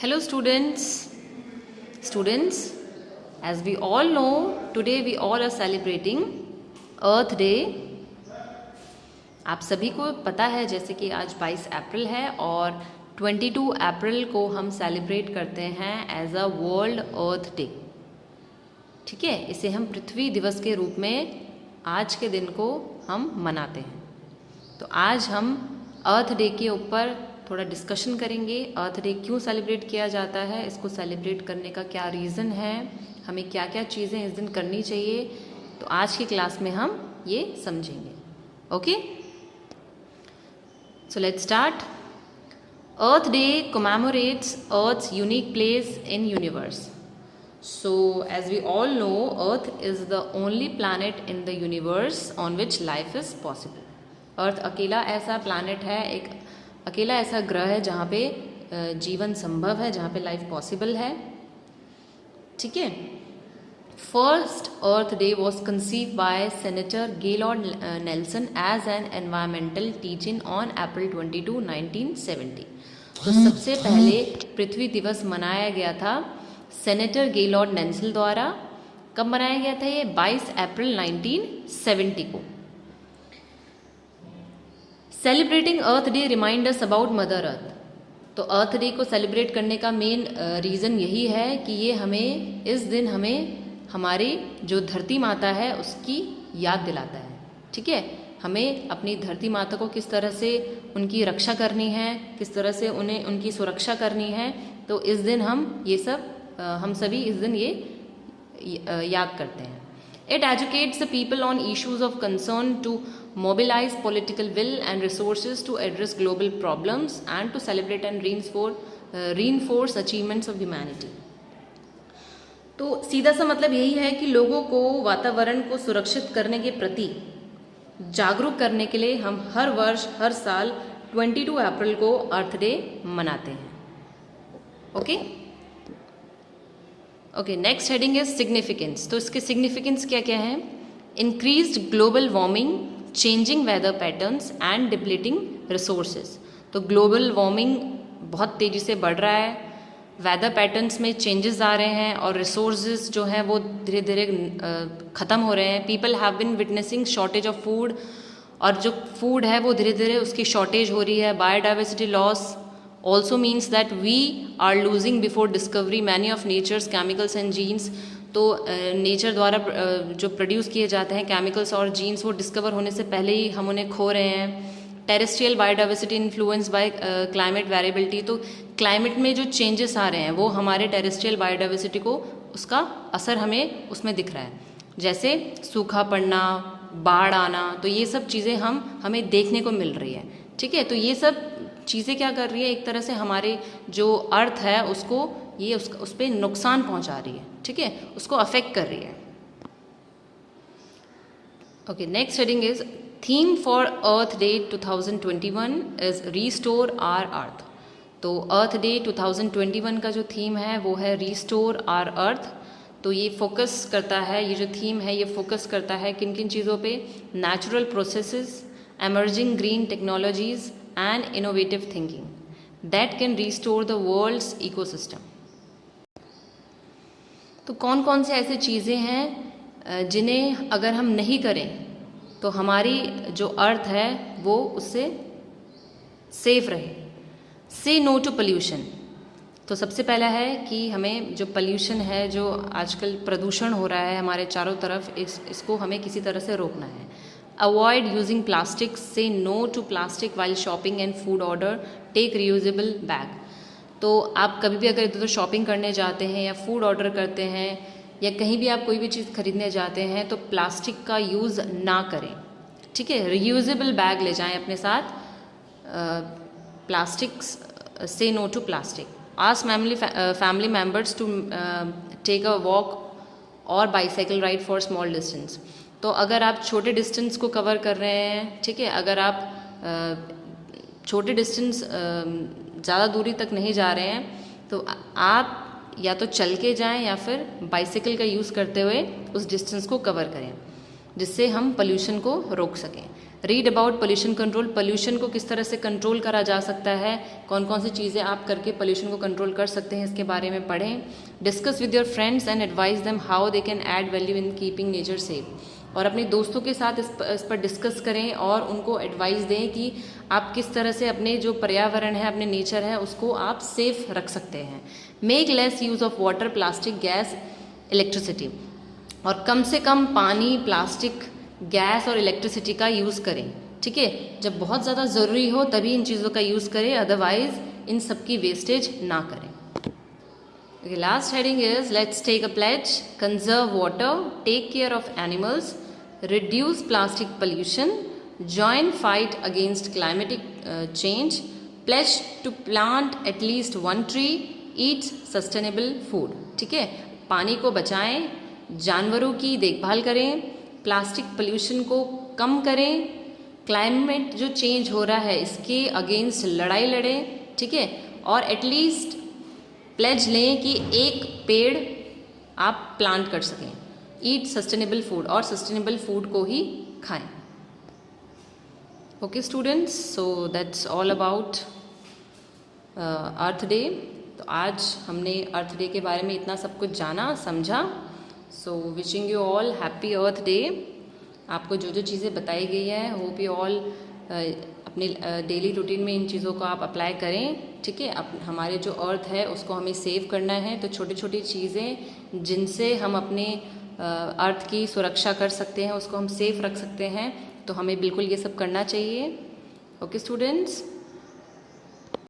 Hello students, as we all know, today we all are celebrating Earth Day. आप सभी को पता है जैसे कि आज 22 अप्रैल है और 22 अप्रैल को हम सेलिब्रेट करते हैं as a world earth day. ठीक है, इसे हम पृथ्वी दिवस के रूप में आज के दिन को हम मनाते हैं। तो आज हम अर्थ डे के ऊपर थोड़ा डिस्कशन करेंगे। अर्थ डे क्यों सेलिब्रेट किया जाता है, इसको सेलिब्रेट करने का क्या रीज़न है, हमें क्या क्या चीज़ें इस दिन करनी चाहिए, तो आज की क्लास में हम ये समझेंगे। Okay, so let's start. Earth day commemorates Earth's unique place in universe. So as we all know, Earth is the only planet in the universe on which life is possible. अर्थ अकेला ऐसा planet है, एक अकेला ऐसा ग्रह है जहाँ पे जीवन संभव है, जहाँ पे लाइफ पॉसिबल है। ठीक है, first earth day was conceive by senator Gaylord Nelson as an environmental teaching on April 22, 1970। तो सबसे पहले पृथ्वी दिवस मनाया गया था सेनेटर गेलॉर्ड नेल्सन द्वारा। कब मनाया गया था ये? 22 अप्रैल 1970 को। Celebrating earth day remind us about mother earth. तो अर्थ डे को सेलिब्रेट करने का मेन रीज़न यही है कि ये हमें इस दिन हमें हमारी जो धरती माता है उसकी याद दिलाता है। ठीक है, हमें अपनी धरती माता को किस तरह से उनकी रक्षा करनी है, किस तरह से उन्हें उनकी सुरक्षा करनी है। तो इस दिन हम सभी इस दिन ये याद करते हैं। It educates the people on issues of concern to mobilize political will and resources to address global problems and to celebrate and reinforce achievements of humanity. तो सीधा सा मतलब यही है कि लोगों को वातावरण को सुरक्षित करने के प्रति जागरूक करने के लिए हम हर वर्ष हर साल 22 अप्रैल को अर्थ डे मनाते हैं। Okay, next heading is significance. तो इसके सिग्निफिकेंस क्या क्या है? Increased global warming, changing weather patterns and depleting resources. तो ग्लोबल वार्मिंग बहुत तेज़ी से बढ़ रहा है, वेदर पैटर्न्स में चेंजेस आ रहे हैं और रिसोर्सेज जो हैं वो धीरे धीरे ख़त्म हो रहे हैं। People have been witnessing shortage of food, और जो फूड है वो धीरे धीरे उसकी शॉर्टेज हो रही है। Biodiversity loss also means that we are losing before discovery many of nature's chemicals and genes. तो नेचर द्वारा जो प्रोड्यूस किए जाते हैं केमिकल्स और जीन्स वो डिस्कवर होने से पहले ही हम उन्हें खो रहे हैं। Terrestrial biodiversity influence by climate variability. तो क्लाइमेट में जो चेंजेस आ रहे हैं वो हमारे टेरेस्ट्रियल बायोडाइवर्सिटी को उसका असर हमें उसमें दिख रहा है, जैसे सूखा पड़ना, बाढ़ आना। तो ये सब चीज़ें हमें देखने को मिल रही है। ठीक है, तो ये सब चीज़ें क्या कर रही है, एक तरह से हमारे जो अर्थ है उसको ये उस पर नुकसान पहुंचा रही है। ठीक है, उसको अफेक्ट कर रही है। Okay, next heading is theme for earth day 2021 is restore our earth. तो अर्थ डे 2021 का जो थीम है वो है रीस्टोर आवर अर्थ। तो ये फोकस करता है, ये जो थीम है ये फोकस करता है किन किन चीज़ों पे? Natural processes, emerging green technologies and innovative thinking that can restore the world's ecosystem. तो कौन कौन से ऐसे चीज़ें हैं जिन्हें अगर हम नहीं करें तो हमारी जो अर्थ है वो उससे सेफ रहे? से नो टू पोल्यूशन। तो सबसे पहला है कि हमें जो पोल्यूशन है, जो आजकल प्रदूषण हो रहा है हमारे चारों तरफ, इसको हमें किसी तरह से रोकना है। Avoid using plastic, say no to plastic while shopping and food order, take reusable bag. तो आप कभी भी अगर इधर शॉपिंग करने जाते हैं या फूड ऑर्डर करते हैं या कहीं भी आप कोई भी चीज़ खरीदने जाते हैं तो प्लास्टिक का यूज़ ना करें। ठीक है, रियूजेबल बैग ले जाएं अपने साथ। Plastic, say no to plastic. Ask family members to take a walk और bicycle ride for small distance. तो अगर आप छोटे डिस्टेंस को कवर कर रहे हैं, ठीक है, अगर आप छोटे डिस्टेंस ज़्यादा दूरी तक नहीं जा रहे हैं तो आप या तो चल के जाएं या फिर बाइसाइकिल का यूज़ करते हुए उस डिस्टेंस को कवर करें। जिससे हम पोल्यूशन को रोक सकें। Read about pollution control, pollution को किस तरह से कंट्रोल करा जा सकता है, कौन कौन सी चीज़ें आप करके पोल्यूशन को कंट्रोल कर सकते हैं, इसके बारे में पढ़ें। Discuss with your friends and advise them how they can add value in keeping nature safe, और अपने दोस्तों के साथ इस पर डिस्कस करें और उनको एडवाइस दें कि आप किस तरह से अपने जो पर्यावरण है, अपने नेचर है, उसको आप सेफ रख सकते हैं। Make lace use of water, plastic, gas, electricity, और कम से कम पानी, प्लास्टिक, गैस और इलेक्ट्रिसिटी का यूज़ करें। ठीक है, जब बहुत ज़्यादा ज़रूरी हो तभी इन चीज़ों का यूज़ करें, अदरवाइज इन सब की वेस्टेज ना करें। Okay, last heading is let's take a pledge, conserve water, take care of animals, reduce plastic pollution, join fight against climatic change, pledge to plant at least one tree, eat sustainable food। ठीक है, पानी को बचाएं, जानवरों की देखभाल करें, plastic pollution को कम करें, क्लाइमेट जो चेंज हो रहा है इसके अगेंस्ट लड़ाई लड़ें। ठीक है, और एटलीस्ट प्लेज लें कि एक पेड़ आप प्लांट कर सकें। ईट सस्टेनेबल फूड, और सस्टेनेबल फूड को ही खाएं। Okay students, so that's all about earth day. तो आज हमने अर्थ डे के बारे में इतना सब कुछ जाना समझा। So wishing you all happy earth day. आपको जो जो चीज़ें बताई गई है, होप यू ऑल अपने डेली रूटीन में इन चीज़ों को आप अप्लाई करें। ठीक है, हमारे जो अर्थ है उसको हमें सेव करना है, तो छोटी छोटी चीज़ें जिनसे हम अपने अर्थ की सुरक्षा कर सकते हैं, उसको हम सेफ रख सकते हैं, तो हमें बिल्कुल ये सब करना चाहिए। Okay students.